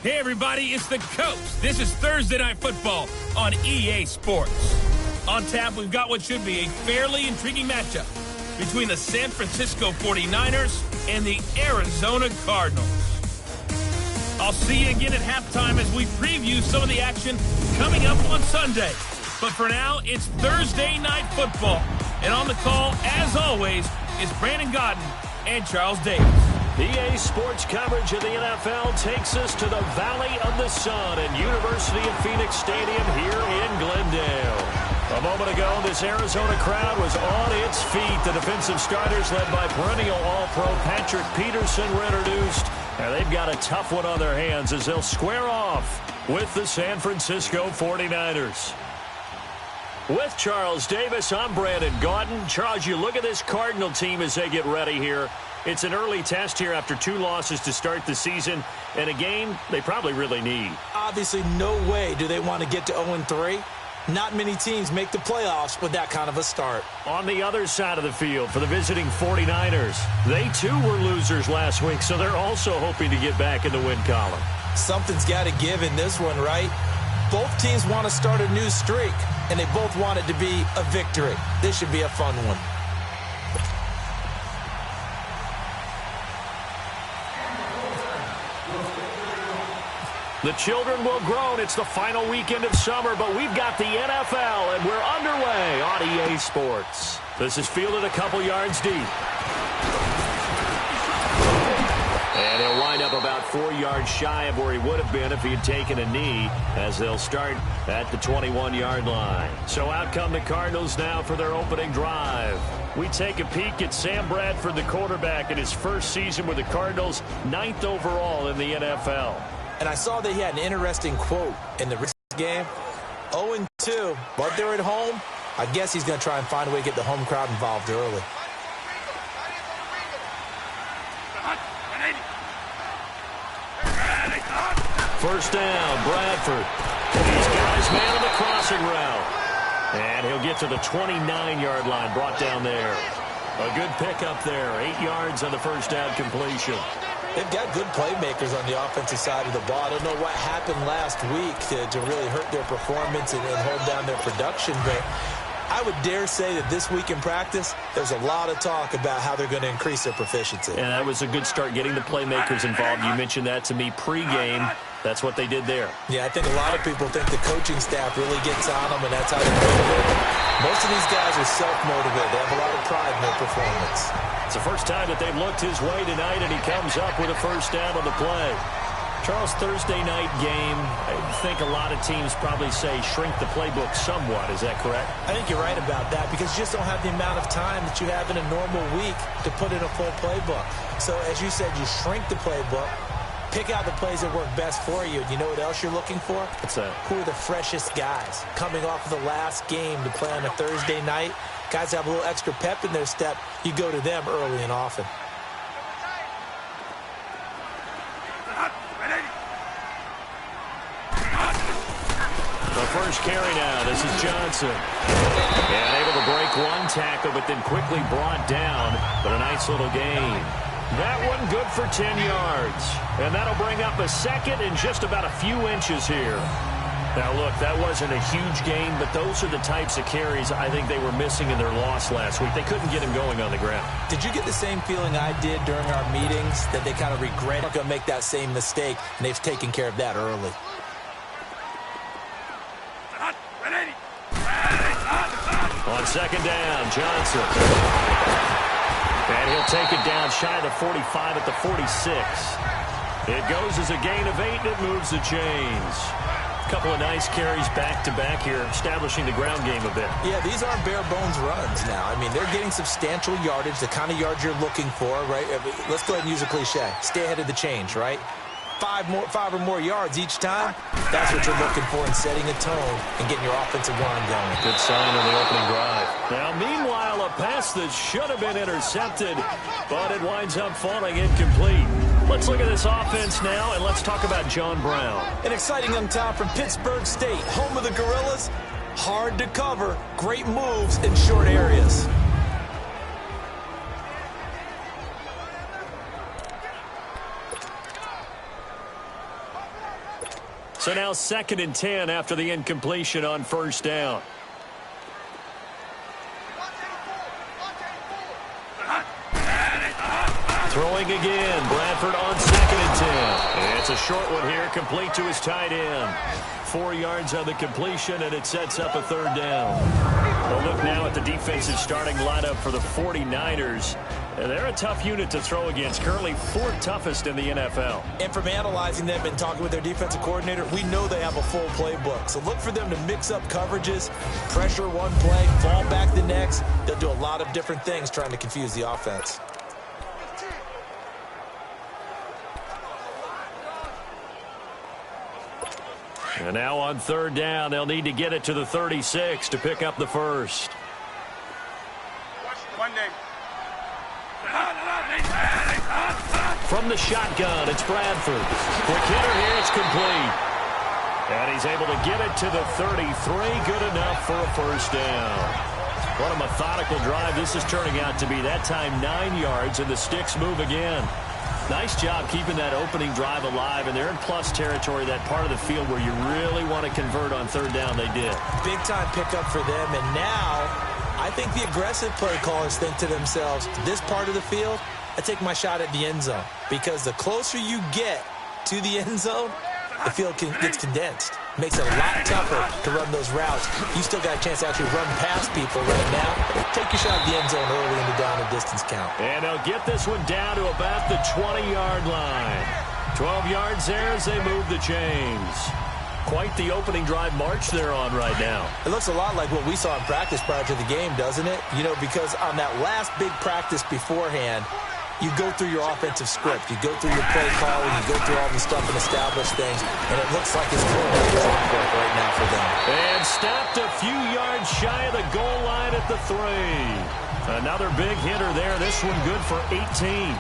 Hey, everybody, it's the Coach. This is Thursday Night Football on EA Sports. On tap, we've got what should be a fairly intriguing matchup between the San Francisco 49ers and the Arizona Cardinals. I'll see you again at halftime as we preview some of the action coming up on Sunday. But for now, it's Thursday Night Football. And on the call, as always, is Brandon Godden and Charles Davis. EA Sports coverage of the NFL takes us to the Valley of the Sun and University of Phoenix Stadium here in Glendale. A moment ago, this Arizona crowd was on its feet. The defensive starters, led by perennial All-Pro Patrick Peterson, were introduced. And they've got a tough one on their hands as they'll square off with the San Francisco 49ers. With Charles Davis, I'm Brandon Godden. Charles, you look at this Cardinal team as they get ready here. It's an early test here after 2 losses to start the season, and a game they probably really need. Obviously, no way do they want to get to 0-3. Not many teams make the playoffs with that kind of a start. On the other side of the field for the visiting 49ers, they too were losers last week, so they're also hoping to get back in the win column. Something's got to give in this one, right? Both teams want to start a new streak, and they both want it to be a victory. This should be a fun one. The children will groan. It's the final weekend of summer, but we've got the NFL, and we're underway on EA Sports. This is fielded a couple yards deep. And he'll wind up about 4 yards shy of where he would have been if he had taken a knee, as they'll start at the 21-yard line. So out come the Cardinals now for their opening drive. We take a peek at Sam Bradford, the quarterback, in his first season with the Cardinals, 9th overall in the NFL. And I saw that he had an interesting quote in the game. 0-2, but they're at home. I guess he's going to try and find a way to get the home crowd involved early. First down, Bradford. He's got his man on the crossing route. And he'll get to the 29-yard line, brought down there. A good pickup there, 8 yards on the first down completion. They've got good playmakers on the offensive side of the ball. I don't know what happened last week to really hurt their performance and hold down their production, but I would dare say that this week in practice, there's a lot of talk about how they're going to increase their proficiency. And that was a good start, getting the playmakers involved. You mentioned that to me pregame. That's what they did there. Yeah, I think a lot of people think the coaching staff really gets on them, and that's how they motivate them. Most of these guys are self-motivated. They have a lot of pride in their performance. It's the first time that they've looked his way tonight, and he comes up with a first down on the play. Charles, Thursday night game, I think a lot of teams probably say shrink the playbook somewhat. Is that correct? I think you're right about that because you just don't have the amount of time that you have in a normal week to put in a full playbook. So, as you said, you shrink the playbook, pick out the plays that work best for you. You know what else you're looking for? What's that? Who are the freshest guys coming off of the last game to play on a Thursday night? Guys have a little extra pep in their step. You go to them early and often. The first carry now. This is Johnson. And able to break one tackle, but then quickly brought down. But a nice little gain. That one good for 10 yards. And that'll bring up a second in just about a few inches here. Now, look, that wasn't a huge gain, but those are the types of carries I think they were missing in their loss last week. They couldn't get him going on the ground. Did you get the same feeling I did during our meetings, that they kind of regret not going to make that same mistake, and they've taken care of that early? On second down, Johnson. And he'll take it down shy of the 45 at the 46. It goes as a gain of 8, and it moves the chains. A couple of nice carries back-to-back here, establishing the ground game a bit. Yeah, these aren't bare-bones runs now. I mean, they're getting substantial yardage, the kind of yards you're looking for, right? Let's go ahead and use a cliche. Stay ahead of the change, right? 5 or more yards each time, that's what you're looking for in setting a tone and getting your offensive line going. Good sign on the opening drive. Now, meanwhile, a pass that should have been intercepted, but it winds up falling incomplete. Let's look at this offense now, and let's talk about John Brown. An exciting young talent from Pittsburgh State, home of the Gorillas. Hard to cover, great moves in short areas. So now 2nd and 10 after the incompletion on first down. Throwing again. Bradford on 2nd and 10. It's a short one here, complete to his tight end. 4 yards on the completion, and it sets up a 3rd down. We'll look now at the defensive starting lineup for the 49ers. They're a tough unit to throw against, currently 4th toughest in the NFL. And from analyzing them and talking with their defensive coordinator, we know they have a full playbook. So look for them to mix up coverages, pressure one play, fall back the next. They'll do a lot of different things trying to confuse the offense. And now on 3rd down, they'll need to get it to the 36 to pick up the first. From the shotgun, it's Bradford. Quick hitter here, it's complete. And he's able to get it to the 33. Good enough for a first down. What a methodical drive this is turning out to be. That time 9 yards, and the sticks move again. Nice job keeping that opening drive alive, and they're in plus territory, that part of the field where you really want to convert on 3rd down. They did. Big time pickup for them, and now I think the aggressive play callers think to themselves, this part of the field, I take my shot at the end zone, because the closer you get to the end zone, the field gets condensed. Makes it a lot tougher to run those routes. You still got a chance to actually run past people right now. Take your shot at the end zone early in the down and distance count. And they'll get this one down to about the 20-yard line. 12 yards there as they move the chains. Quite the opening drive march they're on right now. It looks a lot like what we saw in practice prior to the game, doesn't it? You know, because on that last big practice beforehand, you go through your offensive script. You go through your play calling. You go through all the stuff and establish things. And it looks like his quarterback is on court right now for them. And stopped a few yards shy of the goal line at the 3. Another big hitter there. This one good for 18.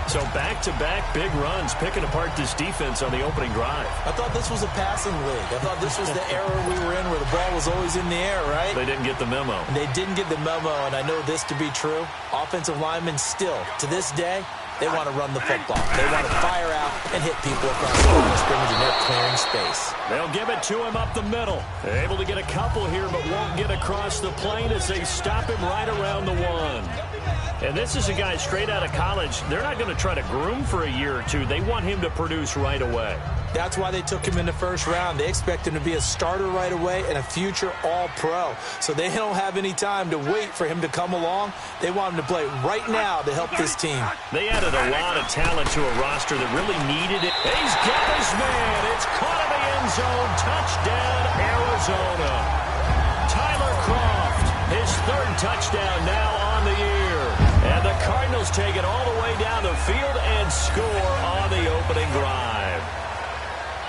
So back-to-back big runs, picking apart this defense on the opening drive. I thought this was a passing league. I thought this was the era we were in where the ball was always in the air, right? They didn't get the memo. They didn't get the memo, and I know this to be true. Offensive linemen still, to this day, they want to run the football. They want to fire out and hit people across the line of scrimmage, and they're clearing space. They'll give it to him up the middle. They're able to get a couple here, but won't get across the plane as they stop him right around the 1. And this is a guy straight out of college. They're not going to try to groom for a year or two. They want him to produce right away. That's why they took him in the first round. They expect him to be a starter right away and a future all-pro. So they don't have any time to wait for him to come along. They want him to play right now to help this team. They added a lot of talent to a roster that really needed it. He's got his man. It's caught in the end zone. Touchdown, Arizona. Tyler Kroft, his 3rd touchdown now on the year. And the Cardinals take it all the way down the field and score on the opening drive.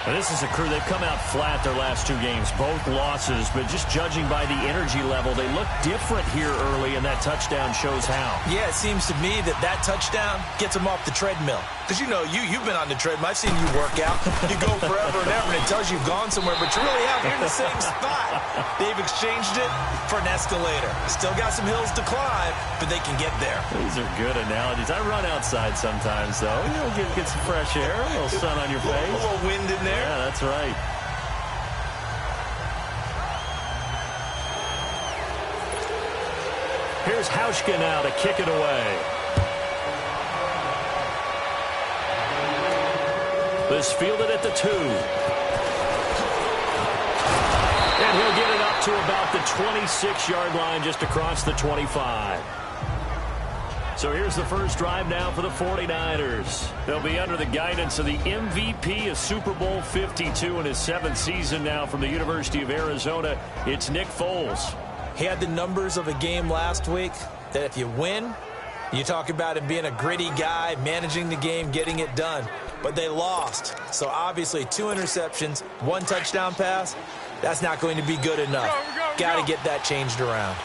And this is a crew, they've come out flat their last 2 games, both losses, but just judging by the energy level, they look different here early, and that touchdown shows how. Yeah, it seems to me that touchdown gets them off the treadmill. Because, you know, you've been on the treadmill. I've seen you work out. You go forever and ever, and it tells you've gone somewhere, but you're really out here in the same spot. They've exchanged it for an escalator. Still got some hills to climb, but they can get there. These are good analogies. I run outside sometimes, though. You know, get some fresh air, a little sun on your face. A little wind in there. Yeah, that's right. Here's Hauschka now to kick it away. This fielded at the 2. And he'll get it up to about the 26-yard line, just across the 25. So here's the first drive now for the 49ers. They'll be under the guidance of the MVP of Super Bowl 52 in his 7th season now from the University of Arizona. It's Nick Foles. He had the numbers of a game last week that if you win, you talk about him being a gritty guy, managing the game, getting it done. But they lost. So obviously 2 interceptions, 1 touchdown pass, that's not going to be good enough. Got to get that changed around.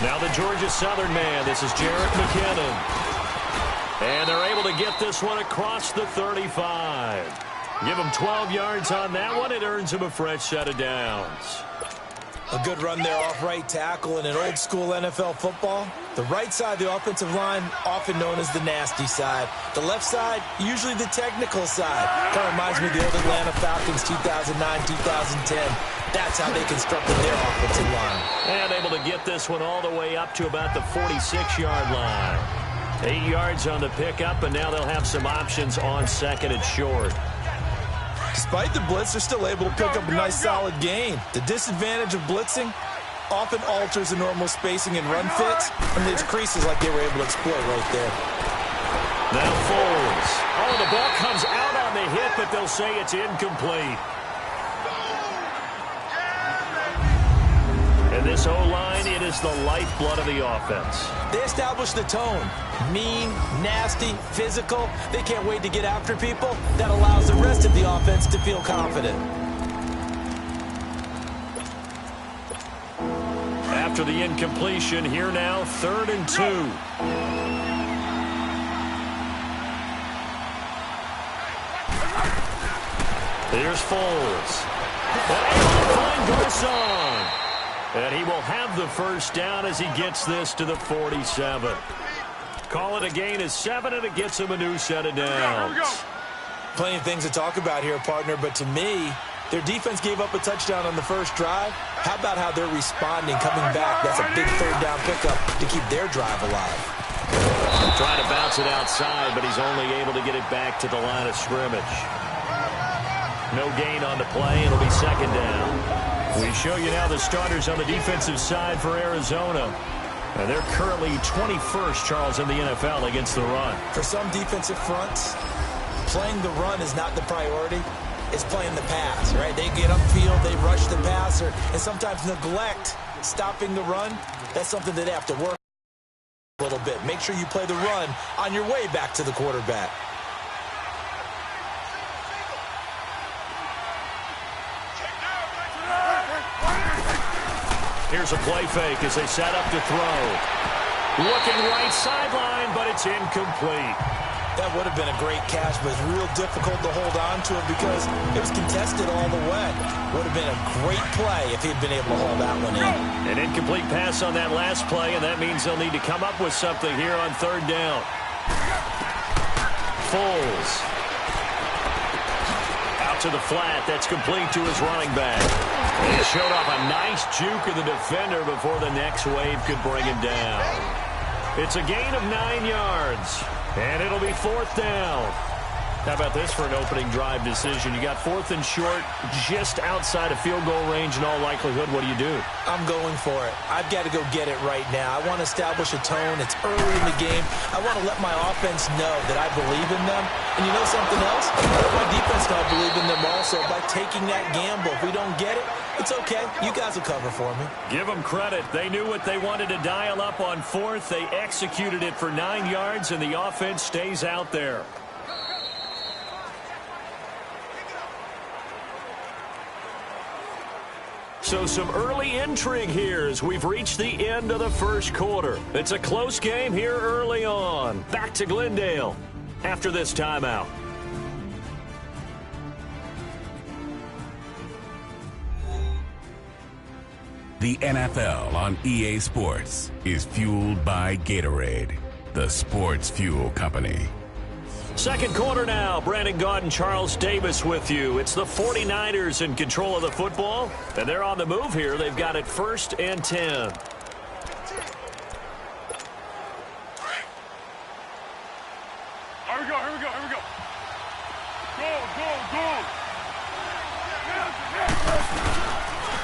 Now the Georgia Southern man. This is Jarrett McKinnon. And they're able to get this one across the 35. Give him 12 yards on that one. It earns him a fresh set of downs. A good run there off right tackle in an old-school NFL football. The right side, the offensive line, often known as the nasty side. The left side, usually the technical side. Kind of reminds me of the old Atlanta Falcons 2009, 2010. That's how they constructed their offensive line. And able to get this one all the way up to about the 46-yard line. 8 yards on the pickup, and now they'll have some options on second and short. Despite the blitz, they're still able to pick up a nice, solid gain. The disadvantage of blitzing often alters the normal spacing and run fits, and leaves creases like they were able to exploit right there. Now Foles. Oh, the ball comes out on the hit, but they'll say it's incomplete. And this O-line, it is the lifeblood of the offense. They establish the tone. Mean, nasty, physical. They can't wait to get after people. That allows the rest of the offense to feel confident. After the incompletion, here now, 3rd and 2. Here's Foles. And find Garcon. And he will have the first down as he gets this to the 47. Call it a gain of 7, and it gets him a new set of downs. Plenty of things to talk about here, partner, but to me, their defense gave up a touchdown on the first drive. How about how they're responding, coming back? That's a big 3rd down pickup to keep their drive alive. Trying to bounce it outside, but he's only able to get it back to the line of scrimmage. No gain on the play. It'll be 2nd down. We show you now the starters on the defensive side for Arizona. And they're currently 21st, Charles, in the NFL against the run. For some defensive fronts, playing the run is not the priority. It's playing the pass, right? They get upfield, they rush the passer, and sometimes neglect stopping the run. That's something that they have to work a little bit. Make sure you play the run on your way back to the quarterback. Here's a play fake as they set up to throw. Looking right sideline, but it's incomplete. That would have been a great catch, but it's real difficult to hold on to it because it was contested all the way. Would have been a great play if he'd been able to hold that one in. An incomplete pass on that last play, and that means they'll need to come up with something here on 3rd down. Foles. Out to the flat. That's complete to his running back. He showed off a nice juke of the defender before the next wave could bring him down. It's a gain of 9 yards, and it'll be 4th down. How about this for an opening drive decision? You got 4th and short, just outside of field goal range in all likelihood. What do you do? I'm going for it. I've got to go get it right now. I want to establish a tone. It's early in the game. I want to let my offense know that I believe in them. And you know something else? I want my defense to believe in them also by taking that gamble. If we don't get it, it's okay. You guys will cover for me. Give them credit. They knew what they wanted to dial up on 4th. They executed it for 9 yards, and the offense stays out there. So some early intrigue here as we've reached the end of the first quarter. It's a close game here early on. Back to Glendale after this timeout. The NFL on EA Sports is fueled by Gatorade, the sports fuel company. Second quarter now. Brandon Gaud and Charles Davis with you. It's the 49ers in control of the football, and they're on the move here. They've got it 1st and 10. Here we go. Go.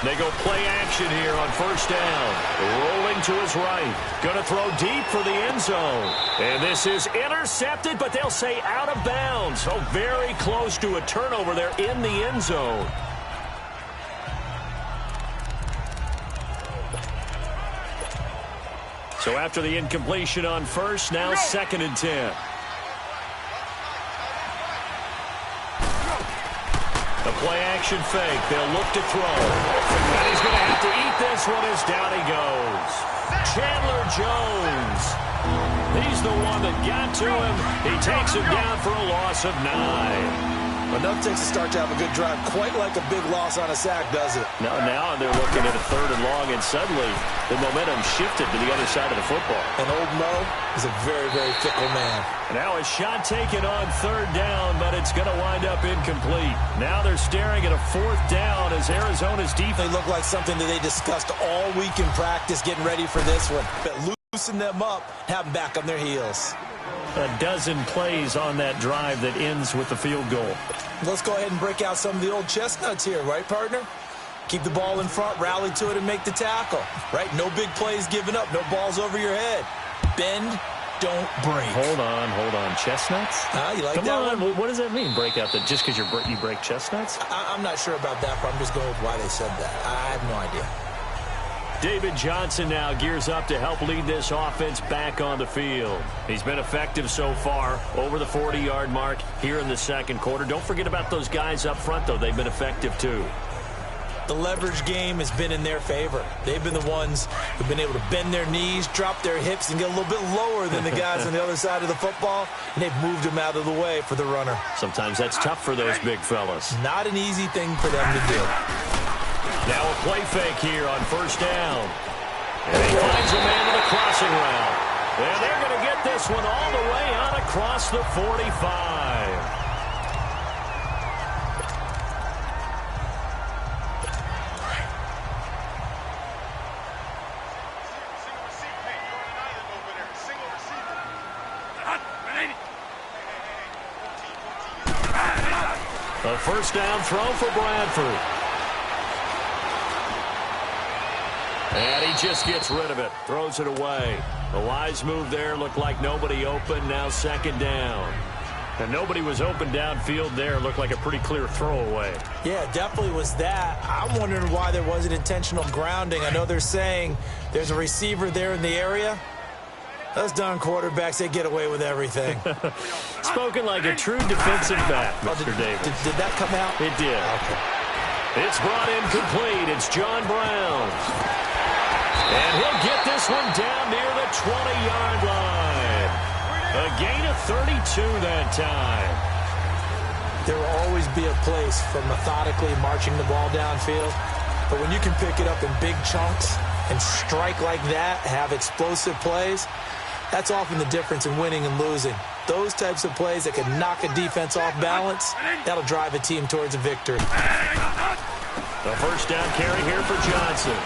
They go play action here on 1st down. Rolling to his right. Going to throw deep for the end zone. And this is intercepted, but they'll say out of bounds. So very close to a turnover there in the end zone. So after the incompletion on 1st, now 2nd and 10. The play-action fake. They'll look to throw. And he's going to have to eat this one as down he goes. Chandler Jones. He's the one that got to him. He takes him down for a loss of 9. Enough takes a start to have a good drive. Quite like a big loss on a sack, does it? Now they're looking at a 3rd and long, and suddenly the momentum shifted to the other side of the football. And old Mo is a very, very fickle man. Now a shot taken on 3rd down, but it's going to wind up incomplete. Now they're staring at a 4th down as Arizona's defense. They look like something that they discussed all week in practice, getting ready for this one. But loosen them up, have them back on their heels. A dozen plays on that drive that ends with the field goal. Let's go ahead and break out some of the old chestnuts here, right, partner? Keep the ball in front, rally to it, and make the tackle, right? No big plays given up, no balls over your head. Bend, don't break. Hold on. Chestnuts? You like Come that on. one? What does that mean, break out? That just because you break chestnuts? I'm not sure about that, but I'm just going with why they said that. I have no idea. David Johnson now gears up to help lead this offense back on the field. He's been effective so far, over the 40-yard mark here in the second quarter. Don't forget about those guys up front, though. They've been effective, too. The leverage game has been in their favor. They've been the ones who've been able to bend their knees, drop their hips, and get a little bit lower than the guys on the other side of the football, and they've moved them out of the way for the runner. Sometimes that's tough for those big fellas. Not an easy thing for them to do. Now a play fake here on 1st down. And he finds a man with a crossing route. And they're going to get this one all the way out across the 45. A 1st down throw for Bradford. And he just gets rid of it. Throws it away. A wise move there. Looked like nobody open. Now 2nd down. And nobody was open downfield there. Looked like a pretty clear throwaway. Yeah, definitely was that. I'm wondering why there wasn't intentional grounding. I know they're saying there's a receiver there in the area. Those darn quarterbacks, they get away with everything. Spoken like a true defensive back, Mr. Davis. Did that come out? It did. Okay. It's brought in complete. It's John Brown. And he'll get this one down near the 20-yard line. A gain of 32 that time. There will always be a place for methodically marching the ball downfield. But when you can pick it up in big chunks and strike like that, have explosive plays, that's often the difference in winning and losing. Those types of plays that can knock a defense off balance, that'll drive a team towards a victory. The 1st down carry here for Johnson.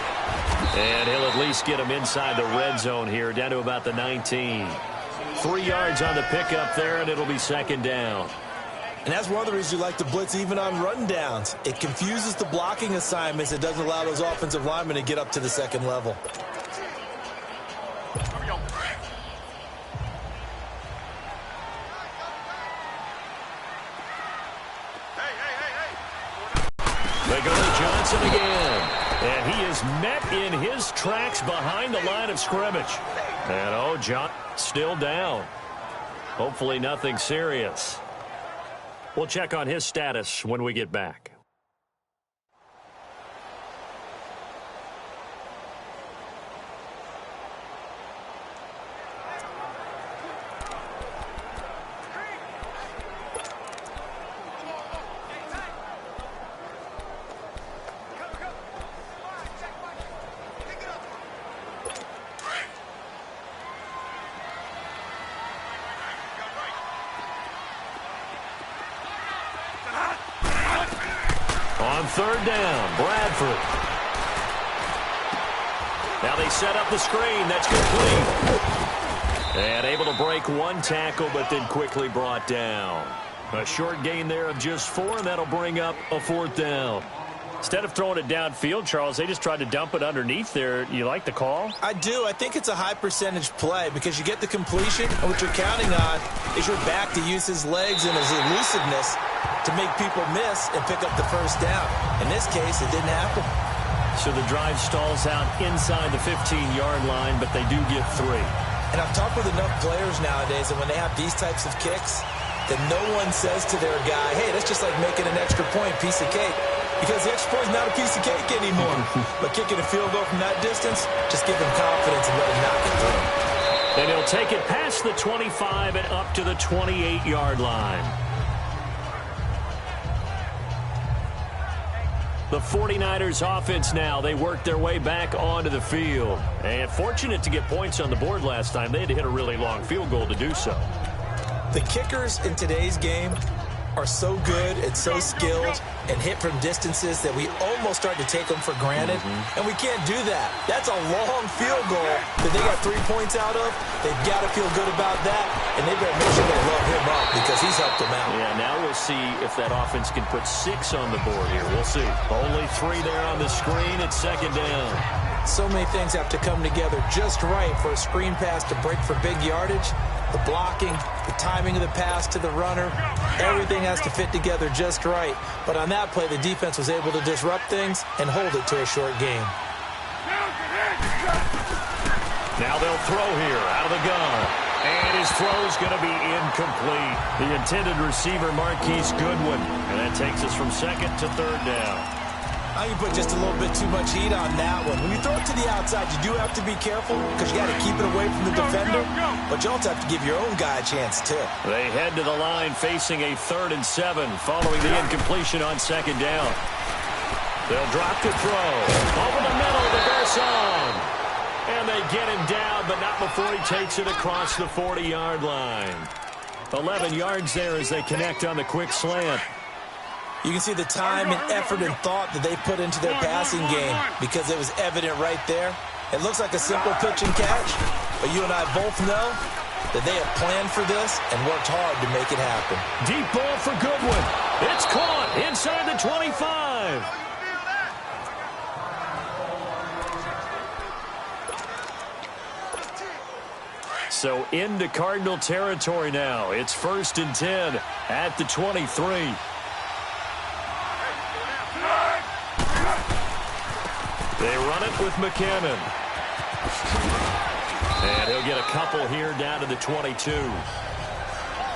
And he'll at least get him inside the red zone here, down to about the 19. 3 yards on the pickup there, and it'll be 2nd down. And that's one of the reasons you like to blitz even on run downs. It confuses the blocking assignments. It doesn't allow those offensive linemen to get up to the 2nd level. They go to Johnson again. And he is met in his tracks behind the line of scrimmage. And, John still down. Hopefully nothing serious. We'll check on his status when we get back. On 3rd down, Bradford. Now they set up the screen. That's complete. And able to break one tackle, but then quickly brought down. A short gain there of just 4, and that'll bring up a 4th down. Instead of throwing it downfield, Charles, they just tried to dump it underneath there. You like the call? I do. I think it's a high percentage play because you get the completion, and what you're counting on is your back to use his legs and his elusiveness to make people miss and pick up the 1st down. In this case, it didn't happen. So the drive stalls out inside the 15-yard line, but they do get 3. And I've talked with enough players nowadays, and when they have these types of kicks, that no one says to their guy, hey, that's just like making an extra point, piece of cake. Because the extra point is not a piece of cake anymore. But kicking a field goal from that distance, just give him confidence and let him knock it through. And he'll take it past the 25 and up to the 28-yard line. The 49ers offense now, they work their way back onto the field. And fortunate to get points on the board last time. They had to hit a really long field goal to do so. The kickers in today's game are so good and so skilled and hit from distances that we almost start to take them for granted. And we can't do that. That's a long field goal that they got 3 points out of. They've got to feel good about that, and they better make sure they load him up because he's helped them out. Yeah, now we'll see if that offense can put 6 on the board here. We'll see. Only 3 there on the screen. It's second down. So many things have to come together just right for a screen pass to break for big yardage. The blocking, the timing of the pass to the runner, everything has to fit together just right. But on that play, the defense was able to disrupt things and hold it to a short game. Now they'll throw here out of the gun. And his throw is going to be incomplete. The intended receiver, Marquise Goodwin. And that takes us from second to third down. I can put just a little bit too much heat on that one. When you throw it to the outside, you do have to be careful because you got to keep it away from the defender. But you also have to give your own guy a chance, too. They head to the line facing a 3rd and 7 following the incompletion on second down. They'll drop to throw. Over the middle to Garcon. And they get him down, but not before he takes it across the 40-yard line. 11 yards there as they connect on the quick slant. You can see the time and effort and thought that they put into their passing game because it was evident right there. It looks like a simple pitch and catch, but you and I both know that they have planned for this and worked hard to make it happen. Deep ball for Goodwin. It's caught inside the 25. So into Cardinal territory now. It's 1st and 10 at the 23. They run it with McKinnon. And he'll get a couple here down to the 22.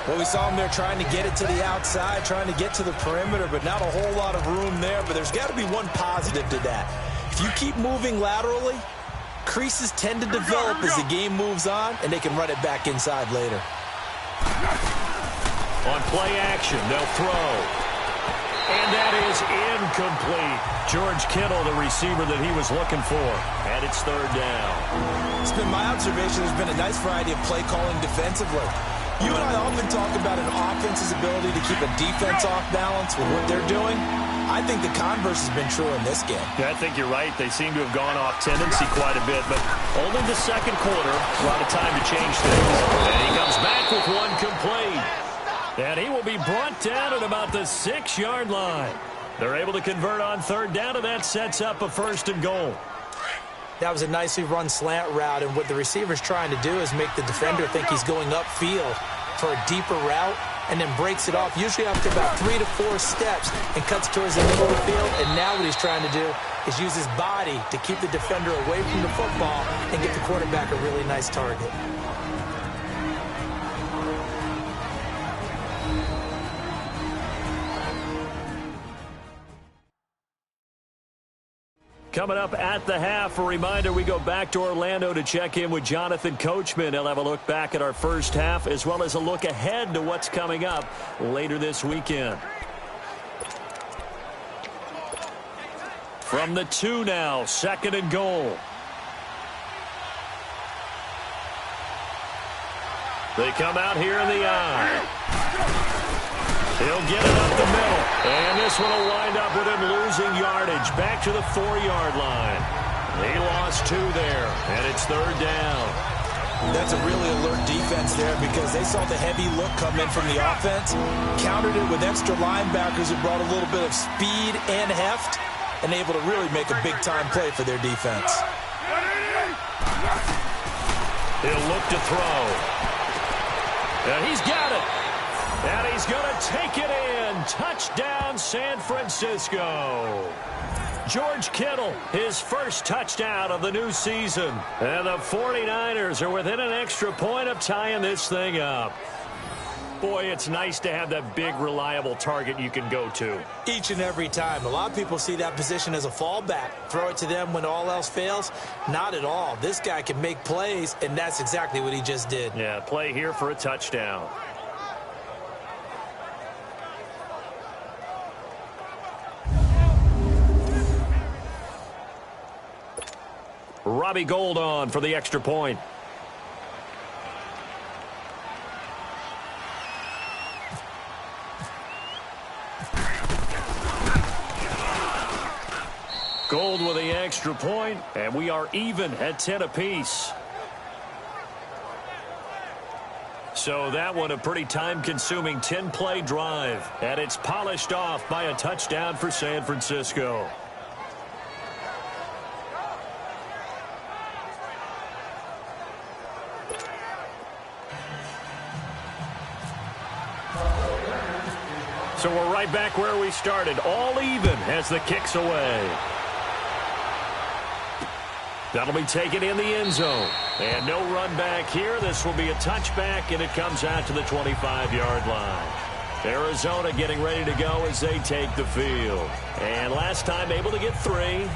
Well, we saw him there trying to get it to the outside, trying to get to the perimeter, but not a whole lot of room there. But there's got to be one positive to that. If you keep moving laterally, creases tend to develop as the game moves on, and they can run it back inside later. On play action, they'll throw. And that is incomplete. George Kittle, the receiver that he was looking for. And it's 3rd down. It's been my observation there's been a nice variety of play calling defensively. You and I often talk about an offense's ability to keep a defense off balance with what they're doing. I think the converse has been true in this game. Yeah, I think you're right. They seem to have gone off tendency quite a bit, but only the second quarter. A lot of time to change things. And he comes back with one complete. And he will be brought down at about the 6-yard line. They're able to convert on 3rd down, and that sets up a 1st and goal. That was a nicely run slant route, and what the receiver's trying to do is make the defender think he's going upfield for a deeper route, and then breaks it off, usually after about 3 to 4 steps, and cuts towards the middle of the field. And now what he's trying to do is use his body to keep the defender away from the football and get the quarterback a really nice target. Coming up at the half, a reminder, we go back to Orlando to check in with Jonathan Coachman. He'll have a look back at our first half as well as a look ahead to what's coming up later this weekend. From the 2 now, 2nd and goal. They come out here in the eye. He'll get it up the middle. And this one will wind up with him losing yardage back to the 4-yard line. He lost 2 there, and it's 3rd down. That's a really alert defense there because they saw the heavy look come in from the offense, countered it with extra linebackers who brought a little bit of speed and heft, and able to really make a big-time play for their defense. He'll look to throw. And he's got it. And he's going to take it in. Touchdown, San Francisco. George Kittle, his first touchdown of the new season. And the 49ers are within an extra point of tying this thing up. Boy, it's nice to have that big, reliable target you can go to. Each and every time. A lot of people see that position as a fallback. Throw it to them when all else fails. Not at all. This guy can make plays, and that's exactly what he just did. Yeah, play here for a touchdown. Robbie Gould on for the extra point. Gould with the extra point, and we are even at 10 apiece. So that one a pretty time-consuming 10-play drive, and it's polished off by a touchdown for San Francisco. So we're right back where we started, all even as the kick's away. That'll be taken in the end zone. And no run back here. This will be a touchback, and it comes out to the 25-yard line. Arizona getting ready to go as they take the field. And last time able to get 3.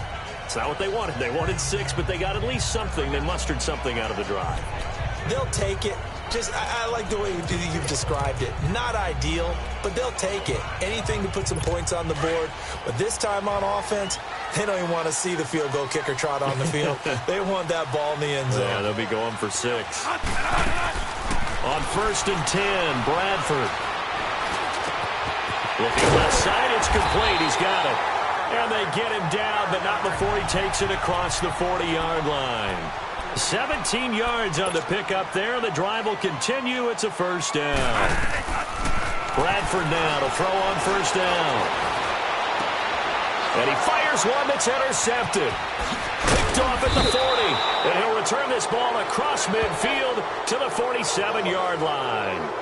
It's not what they wanted. They wanted 6, but they got at least something. They mustered something out of the drive. They'll take it. I like the way you've described it. Not ideal, but they'll take it. Anything to put some points on the board. But this time on offense, they don't even want to see the field goal kicker trot on the field. They want that ball in the end zone. Yeah, they'll be going for 6. On 1st and 10, Bradford. Looking left side, it's complete. He's got it. And they get him down, but not before he takes it across the 40-yard line. 17 yards on the pickup there. The drive will continue. It's a first down. Bradford now to throw on first down. And he fires one that's intercepted. Picked off at the 40. And he'll return this ball across midfield to the 47-yard line.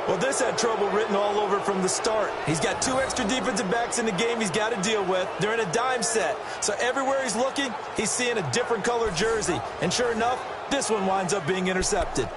Well, this had trouble written all over from the start. He's got 2 extra defensive backs in the game he's got to deal with. They're in a dime set. So everywhere he's looking, he's seeing a different color jersey. And sure enough, this one winds up being intercepted.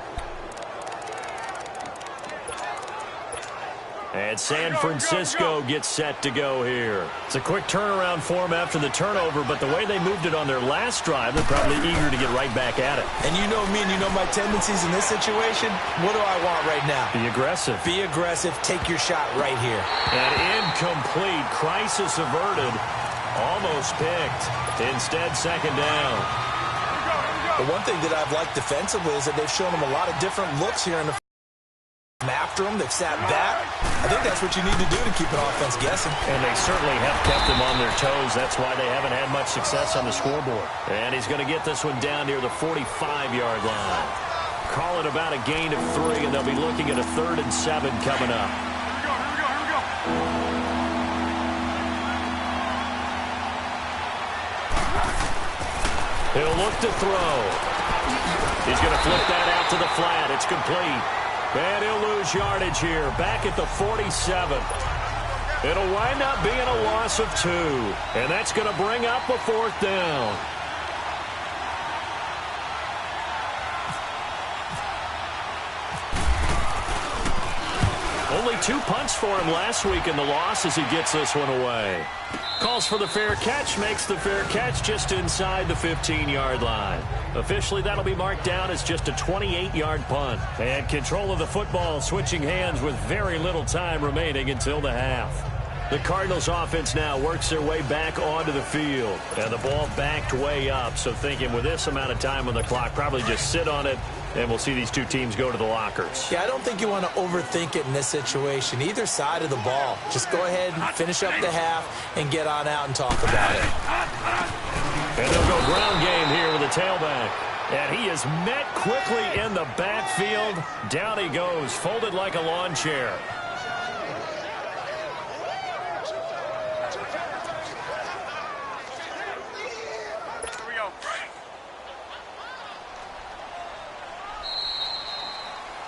And San Francisco gets set to go here. It's a quick turnaround for them after the turnover, but the way they moved it on their last drive, they're probably eager to get right back at it. And you know me and you know my tendencies in this situation. What do I want right now? Be aggressive. Be aggressive. Take your shot right here. And incomplete. Crisis averted. Almost picked. Instead, second down. The one thing that I've liked defensively is that they've shown them a lot of different looks here in the after them. They've sat back. I think that's what you need to do to keep an offense guessing. And they certainly have kept them on their toes. That's why they haven't had much success on the scoreboard. And he's going to get this one down near the 45-yard line. Call it about a gain of 3, and they'll be looking at a 3rd and 7 coming up. He'll look to throw. He's going to flip that out to the flat. It's complete. And he'll lose yardage here, back at the 47. It'll wind up being a loss of 2. And that's going to bring up a 4th down. Only 2 punts for him last week in the loss as he gets this one away. Calls for the fair catch, makes the fair catch just inside the 15-yard line. Officially, that'll be marked down as just a 28-yard punt. And control of the football switching hands with very little time remaining until the half. The Cardinals offense now works their way back onto the field. And the ball backed way up, so thinking with this amount of time on the clock, probably just sit on it, and we'll see these 2 teams go to the lockers. Yeah, I don't think you want to overthink it in this situation. Either side of the ball. Just go ahead and finish up the half and get on out and talk about it. And they'll go ground game here with a tailback. And he is met quickly in the backfield. Down he goes, folded like a lawn chair.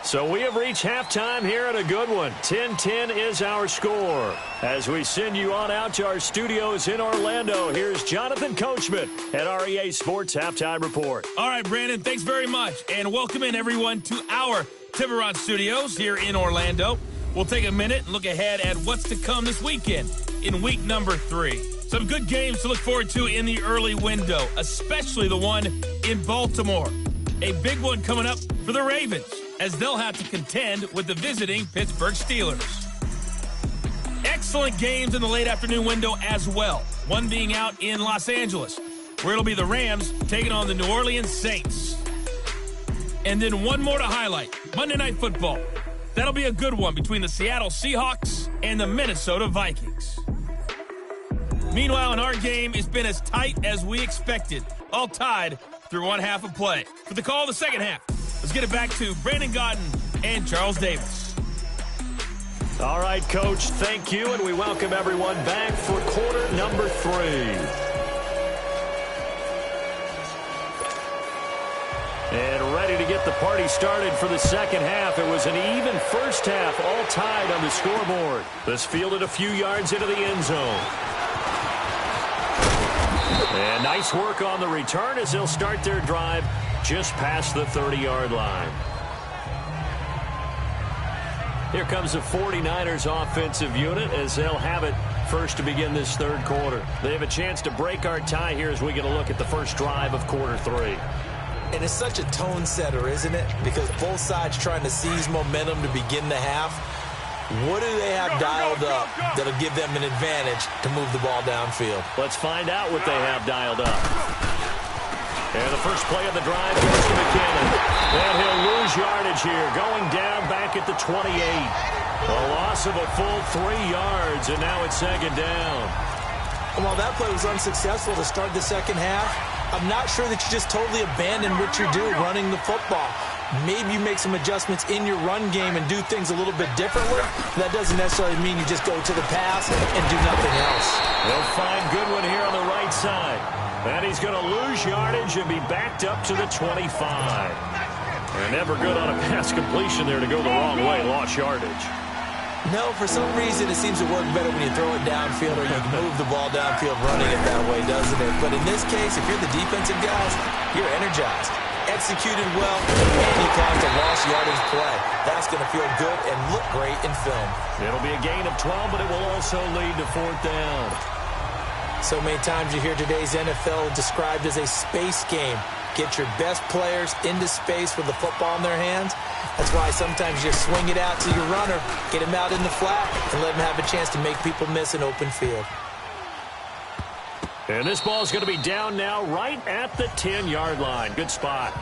So we have reached halftime here at a good one. 10-10 is our score. As we send you on out to our studios in Orlando, here's Jonathan Coachman at our EA Sports Halftime Report. All right, Brandon, thanks very much. And welcome in, everyone, to our Tiburon Studios here in Orlando. We'll take a minute and look ahead at what's to come this weekend in week number 3. Some good games to look forward to in the early window, especially the one in Baltimore. A big one coming up for the Ravens, as they'll have to contend with the visiting Pittsburgh Steelers. Excellent games in the late afternoon window as well, one being out in Los Angeles. where it'll be the Rams taking on the New Orleans Saints. And then one more to highlight, Monday Night Football. That'll be a good one between the Seattle Seahawks and the Minnesota Vikings. Meanwhile, in our game, it's been as tight as we expected, all tied through one half of play. For the call of the second half, let's get it back to Brandon Gaudin and Charles Davis. All right, Coach, thank you, and we welcome everyone back for quarter number 3. And ready to get the party started for the second half. It was an even first half, all tied on the scoreboard. This fielded a few yards into the end zone. And nice work on the return as they'll start their drive just past the 30-yard line. Here comes the 49ers offensive unit as they'll have it first to begin this third quarter. They have a chance to break our tie here as we get a look at the first drive of quarter 3. And it's such a tone setter, isn't it? Because both sides trying to seize momentum to begin the half. What do they have dialed up that'll give them an advantage to move the ball downfield? Let's find out what they have dialed up. And the first play of the drive goes to McKinnon. And he'll lose yardage here, going down back at the 28. A loss of a full 3 yards, and now it's second down. While that play was unsuccessful to start the second half, I'm not sure that you just totally abandon what you do running the football. Maybe you make some adjustments in your run game and do things a little bit differently. That doesn't necessarily mean you just go to the pass and do nothing else. They'll find Goodwin here on the right side. And he's going to lose yardage and be backed up to the 25. And never good on a pass completion there to go the wrong way. Lost yardage. No, for some reason it seems to work better when you throw it downfield or you can move the ball downfield running it that way, doesn't it? But in this case, if you're the defensive guys, you're energized, executed well, and you caused a lost yardage play. That's going to feel good and look great in film. It'll be a gain of 12, but it will also lead to 4th down. So many times you hear today's NFL described as a space game. Get your best players into space with the football in their hands. That's why sometimes you just swing it out to your runner, get him out in the flat, and let him have a chance to make people miss an open field. And this ball is going to be down now right at the 10-yard line. Good spot.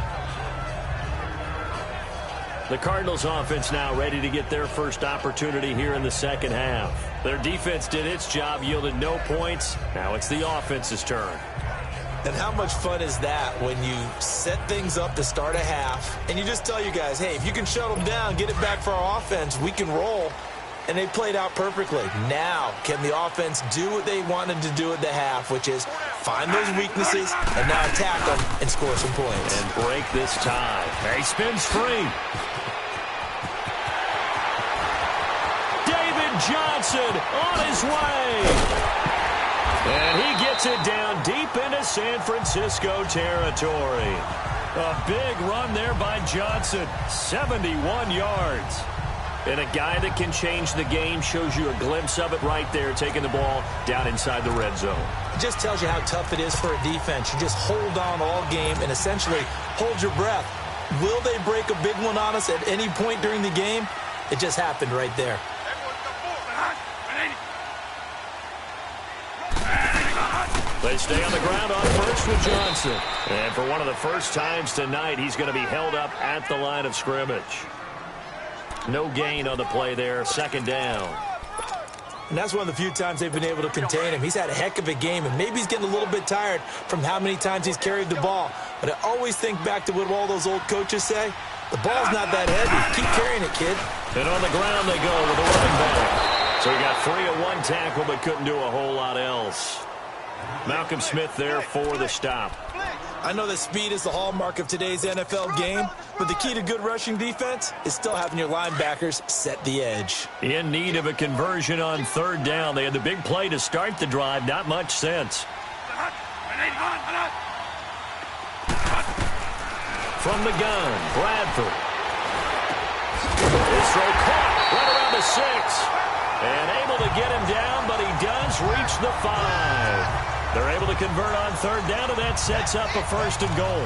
The Cardinals offense now ready to get their first opportunity here in the second half. Their defense did its job, yielded no points. Now it's the offense's turn. And how much fun is that when you set things up to start a half and you just tell you guys, hey, if you can shut them down, get it back for our offense, we can roll. And they played out perfectly. Now, can the offense do what they wanted to do at the half, which is find those weaknesses and now attack them and score some points. And break this tie. He spins free. David Johnson on his way. And he gets it down deep into San Francisco territory. A big run there by Johnson. 71 yards. And a guy that can change the game, shows you a glimpse of it right there, taking the ball down inside the red zone. It just tells you how tough it is for a defense. You just hold on all game and essentially hold your breath. Will they break a big one on us at any point during the game? It just happened right there. They stay on the ground on first with Johnson. And for one of the first times tonight, he's going to be held up at the line of scrimmage. No gain on the play there, second down. And that's one of the few times they've been able to contain him. He's had a heck of a game, and maybe he's getting a little bit tired from how many times he's carried the ball. But I always think back to what all those old coaches say. The ball's not that heavy. Keep carrying it, kid. And on the ground they go with a running back. So he got 3 at one tackle, but couldn't do a whole lot else. Malcolm Smith there for the stop. I know that speed is the hallmark of today's NFL game, but the key to good rushing defense is still having your linebackers set the edge. In need of a conversion on third down. They had the big play to start the drive. Not much sense. From the gun, Bradford. His throw caught right around the 6. And able to get him down, but he does reach the 5. They're able to convert on third down, and that sets up a 1st and goal.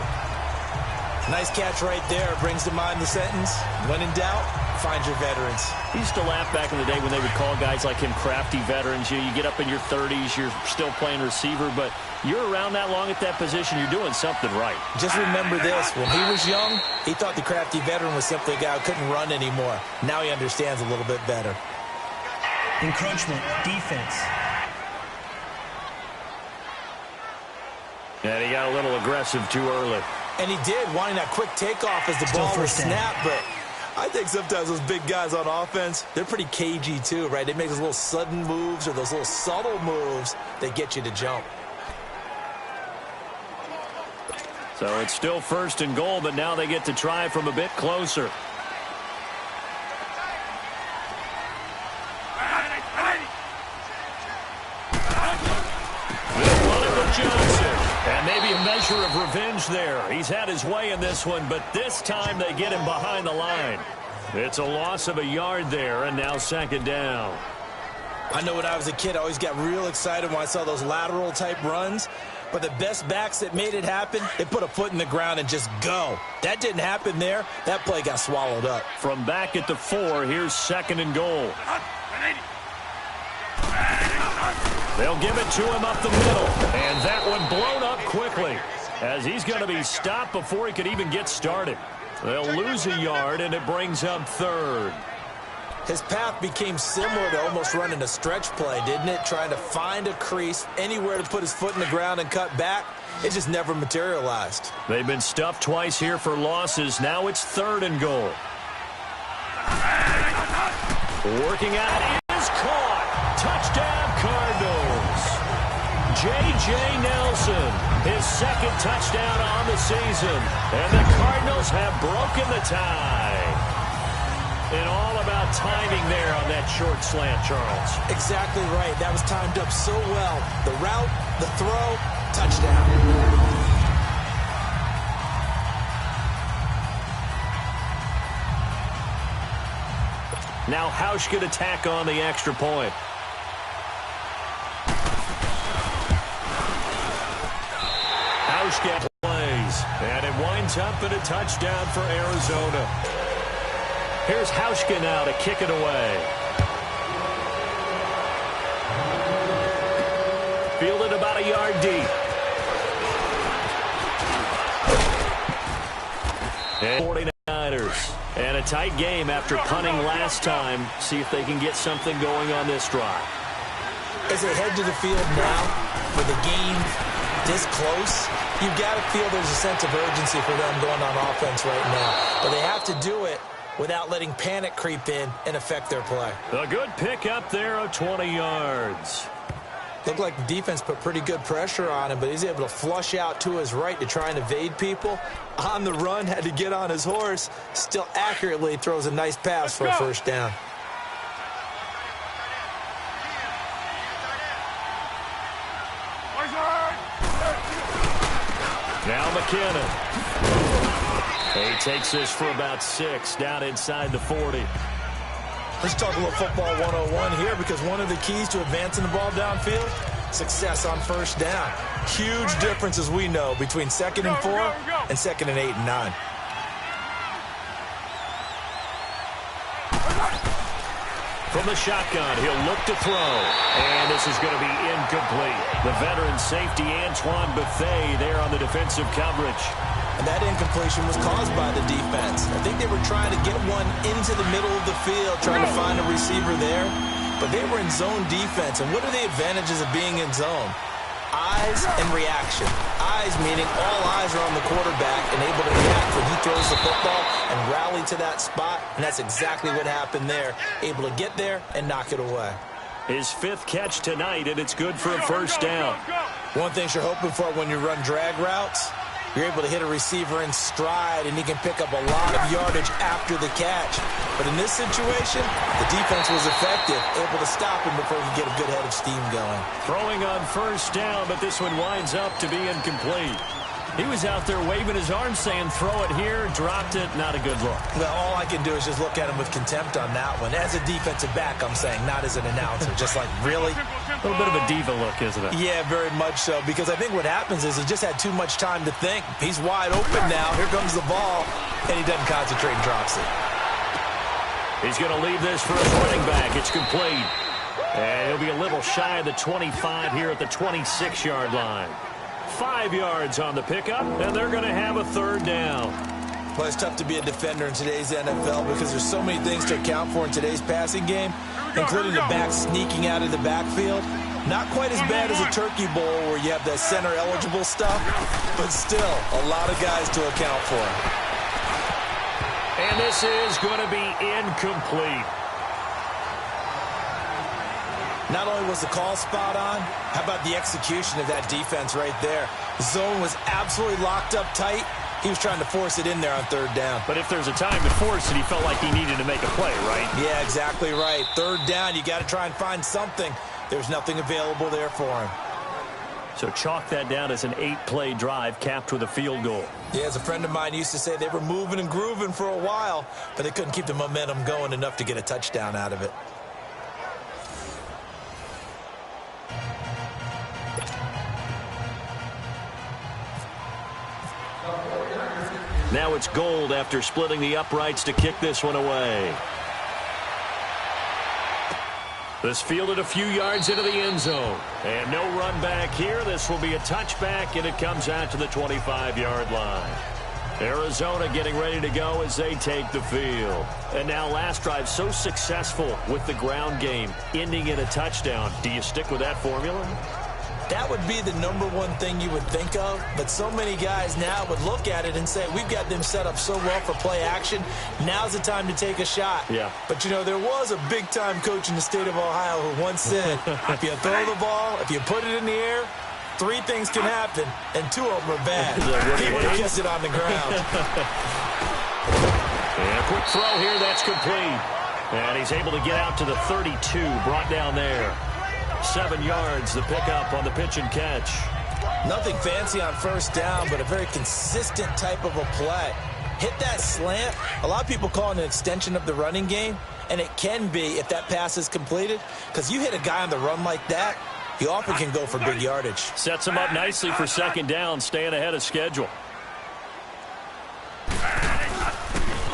Nice catch right there. Brings to mind the sentence, when in doubt, find your veterans. He used to laugh back in the day when they would call guys like him crafty veterans. You get up in your 30s, you're still playing receiver, but you're around that long at that position, you're doing something right. Just remember this. When he was young, he thought the crafty veteran was simply a guy who couldn't run anymore. Now he understands a little bit better. Encroachment, defense. And he got a little aggressive too early. And he did, wanting that quick takeoff as the ball was snapped, but I think sometimes those big guys on offense, they're pretty cagey too, right? They make those little sudden moves or those little subtle moves that get you to jump. So it's still 1st and goal, but now they get to try from a bit closer. Johnson. And maybe a measure of revenge there. He's had his way in this one, but this time they get him behind the line. It's a loss of a yard there, and now 2nd down. I know when I was a kid, I always got real excited when I saw those lateral-type runs. But the best backs that made it happen, they put a foot in the ground and just go. That didn't happen there. That play got swallowed up. From back at the 4, here's 2nd and goal. They'll give it to him up the middle. And that one blown up quickly as he's going to be stopped before he could even get started. They'll lose a yard, and it brings up 3rd. His path became similar to almost running a stretch play, didn't it? Trying to find a crease, anywhere to put his foot in the ground and cut back. It just never materialized. They've been stuffed twice here for losses. Now it's 3rd and goal. Working out is caught. Touchdown, Cardinals. J.J. Nelson, his 2nd touchdown on the season. And the Cardinals have broken the tie. And all about timing there on that short slant, Charles. Exactly right. That was timed up so well. The route, the throw, touchdown. Now Hausch could attack on the extra point. Hausch plays, and it winds up in a touchdown for Arizona. Here's Hauschka now to kick it away. Fielded about a yard deep. And 49ers. And a tight game after punting last time. See if they can get something going on this drive. As they head to the field now, with the game this close, you've got to feel there's a sense of urgency for them going on offense right now. But they have to do it without letting panic creep in and affect their play. A good pick up there of 20 yards. Looked like the defense put pretty good pressure on him, but he's able to flush out to his right to try and evade people. On the run, had to get on his horse. Still accurately throws a nice pass for a 1st down. Now McKinnon. He takes this for about 6 down inside the 40. Let's talk a little football 101 here, because one of the keys to advancing the ball downfield, success on 1st down. Huge difference, as we know, between 2nd and 4 and 2nd and 8 and 9. From the shotgun, he'll look to throw. And this is going to be incomplete. The veteran safety, Antoine Buffet, there on the defensive coverage. And that incompletion was caused by the defense. I think they were trying to get one into the middle of the field, trying to find a receiver there. But they were in zone defense. And what are the advantages of being in zone? Eyes and reaction. Eyes meaning all eyes are on the quarterback and able to react when he throws the football and rally to that spot. And that's exactly what happened there. Able to get there and knock it away. His 5th catch tonight, and it's good for a 1st down. One thing you're hoping for when you run drag routes, you're able to hit a receiver in stride, and he can pick up a lot of yardage after the catch. But in this situation, the defense was effective, able to stop him before he could get a good head of steam going. Throwing on 1st down, but this one winds up to be incomplete. He was out there waving his arms saying, throw it here, dropped it, not a good look. Well, all I can do is just look at him with contempt on that one. As a defensive back, I'm saying, not as an announcer. Just like, really? A little bit of a diva look, isn't it? Yeah, very much so, because I think what happens is he just had too much time to think. He's wide open now. Here comes the ball, and he doesn't concentrate and drops it. He's going to leave this for his running back. It's complete. And he'll be a little shy of the 25 here at the 26-yard line. 5 yards on the pickup, and they're going to have a third down. Well, it's tough to be a defender in today's NFL because there's so many things to account for in today's passing game, including the back sneaking out of the backfield. Not quite as bad as a turkey bowl where you have that center-eligible stuff, but still a lot of guys to account for. And this is going to be incomplete. Not only was the call spot on, how about the execution of that defense right there? The zone was absolutely locked up tight. He was trying to force it in there on third down. But if there's a time to force it, he felt like he needed to make a play, right? Yeah, exactly right. Third down, you got to try and find something. There's nothing available there for him. So chalk that down as an 8-play drive capped with a field goal. Yeah, as a friend of mine used to say, they were moving and grooving for a while, but they couldn't keep the momentum going enough to get a touchdown out of it. Now it's Gold after splitting the uprights to kick this one away. This fielded a few yards into the end zone. And no run back here. This will be a touchback, and it comes out to the 25-yard line. Arizona getting ready to go as they take the field. And now last drive so successful with the ground game, ending in a touchdown. Do you stick with that formula? That would be the number one thing you would think of, but so many guys now would look at it and say, we've got them set up so well for play action, now's the time to take a shot. Yeah. But, you know, there was a big-time coach in the state of Ohio who once said, if you throw the ball, if you put it in the air, 3 things can happen, and 2 of them are bad. He would have kissed it on the ground. And a quick throw here, that's complete. And he's able to get out to the 32, brought down there. 7 yards, the pickup on the pitch and catch. Nothing fancy on first down, but a very consistent type of a play. Hit that slant. A lot of people call it an extension of the running game, and it can be if that pass is completed, because you hit a guy on the run like that, you often can go for big yardage. Sets him up nicely for second down, staying ahead of schedule.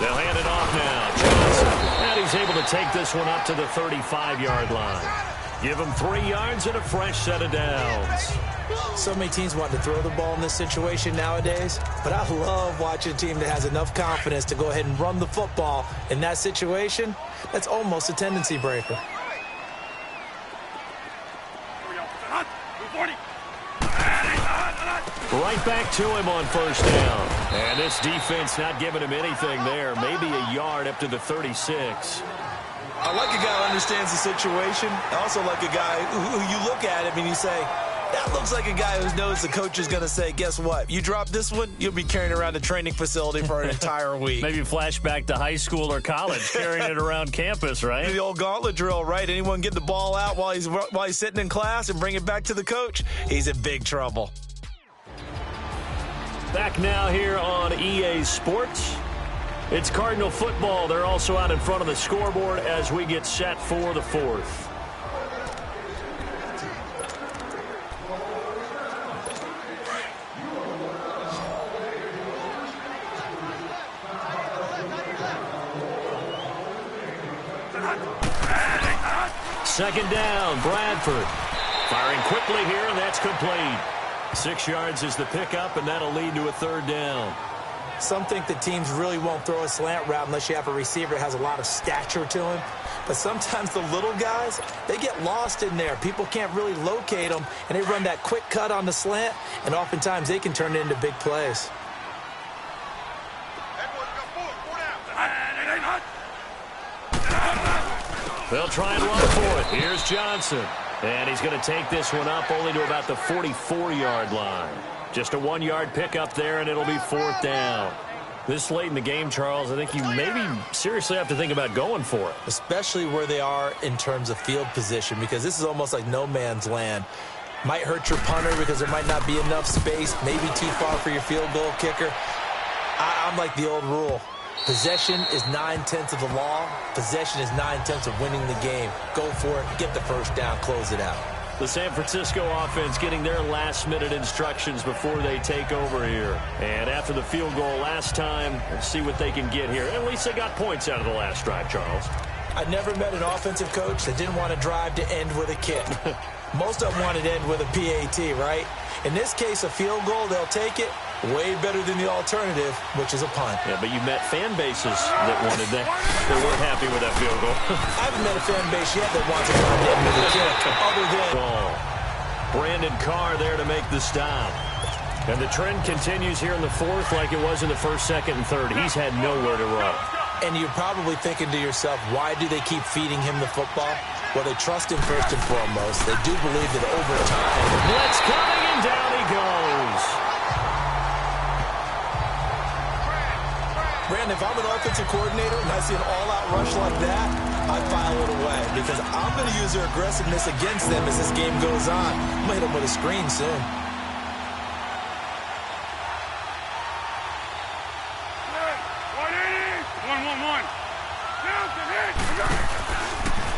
They'll hand it off now. Johnson. And he's able to take this one up to the 35-yard line. Give him 3 yards and a fresh set of downs. So many teams want to throw the ball in this situation nowadays, but I love watching a team that has enough confidence to go ahead and run the football in that situation. That's almost a tendency breaker. Right back to him on first down. And this defense not giving him anything there. Maybe a yard up to the 36. I like a guy who understands the situation. I also like a guy who you look at him and you say, that looks like a guy who knows the coach is going to say, guess what? You drop this one, you'll be carrying around the training facility for an entire week. Maybe flashback to high school or college, carrying it around campus, right? The old gauntlet drill, right? Anyone get the ball out while he's sitting in class and bring it back to the coach, he's in big trouble. Back now here on EA Sports. It's Cardinal football. They're also out in front of the scoreboard as we get set for the 4th. Second down, Bradford. Firing quickly here, and that's complete. 6 yards is the pickup, and that'll lead to a third down. Some think that teams really won't throw a slant route unless you have a receiver that has a lot of stature to him. But sometimes the little guys, they get lost in there. People can't really locate them, and they run that quick cut on the slant, and oftentimes they can turn it into big plays. They'll try and run for it. Here's Johnson. And he's going to take this one up only to about the 44-yard line. Just a 1-yard pickup there, and it'll be 4th down. This late in the game, Charles, I think you maybe seriously have to think about going for it. Especially where they are in terms of field position, because this is almost like no man's land. Might hurt your punter because there might not be enough space, maybe too far for your field goal kicker. I'm like the old rule. Possession is 9/10 of the law. Possession is 9/10 of winning the game. Go for it, get the first down, close it out. The San Francisco offense getting their last-minute instructions before they take over here. And after the field goal last time, let's see what they can get here. At least they got points out of the last drive, Charles. I never met an offensive coach that didn't want to drive to end with a kick. Most of them wanted to end with a PAT, right? In this case, a field goal, they'll take it. Way better than the alternative, which is a punt. Yeah, but you met fan bases that wanted that. They weren't happy with that field goal. I haven't met a fan base yet that wants to drive to end with a kick, other than... Brandon Carr there to make the stop. And the trend continues here in the fourth like it was in the first, second, and third. He's had nowhere to run. And you're probably thinking to yourself, why do they keep feeding him the football? Well, they trust him first and foremost. They do believe that over time... Blitz coming, and down he goes. Brandon, if I'm an offensive coordinator and I see an all-out rush like that, I file it away because I'm going to use their aggressiveness against them as this game goes on. I'm going to hit them with a screen soon.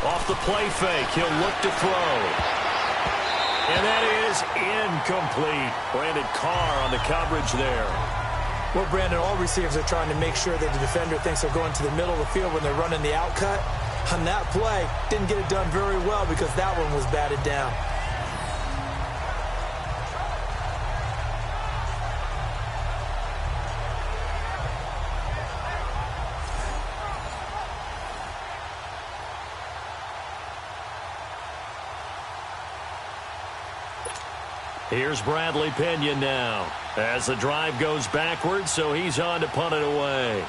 Off the play fake, he'll look to throw. And that is incomplete. Brandon Carr on the coverage there. Well, Brandon, all receivers are trying to make sure that the defender thinks they're going to the middle of the field when they're running the out cut. On that play, didn't get it done very well because that one was batted down. Here's Bradley Pinion now as the drive goes backwards, so he's on to punt it away.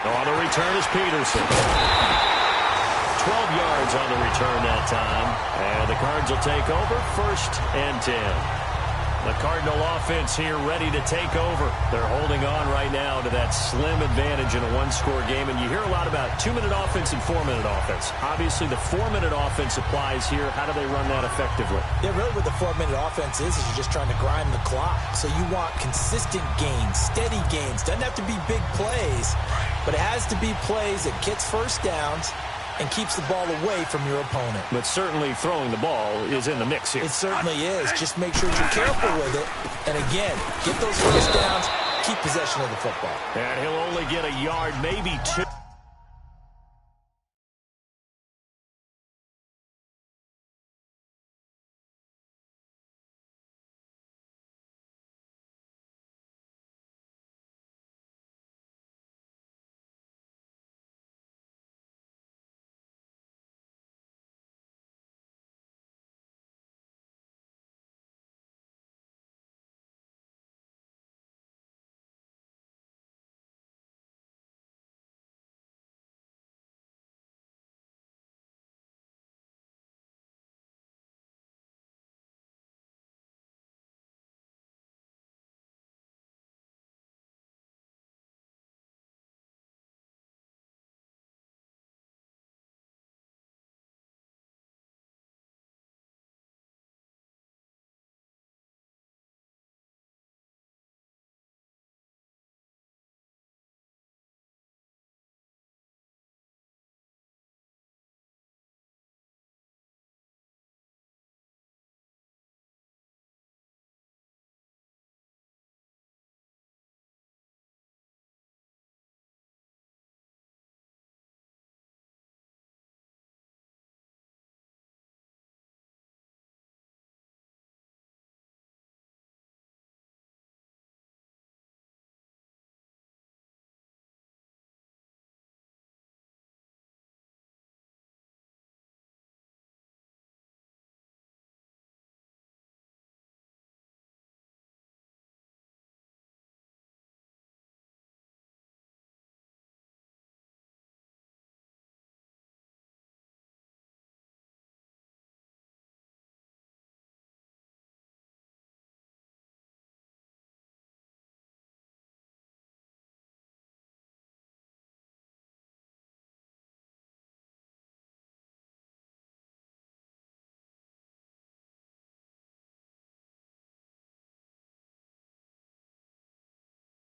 On the return is Peterson. 12 yards on the return that time. And the Cards will take over 1st and 10. The Cardinal offense here ready to take over. They're holding on right now to that slim advantage in a one-score game. And you hear a lot about 2-minute offense and 4-minute offense. Obviously, the 4-minute offense applies here. How do they run that effectively? Yeah, really what the 4-minute offense is you're just trying to grind the clock. So you want consistent gains, steady gains. Doesn't have to be big plays, but it has to be plays that gets first downs and keeps the ball away from your opponent. But certainly throwing the ball is in the mix here. It certainly is. Just make sure you're careful with it. And again, get those first downs, keep possession of the football. And he'll only get a yard, maybe 2.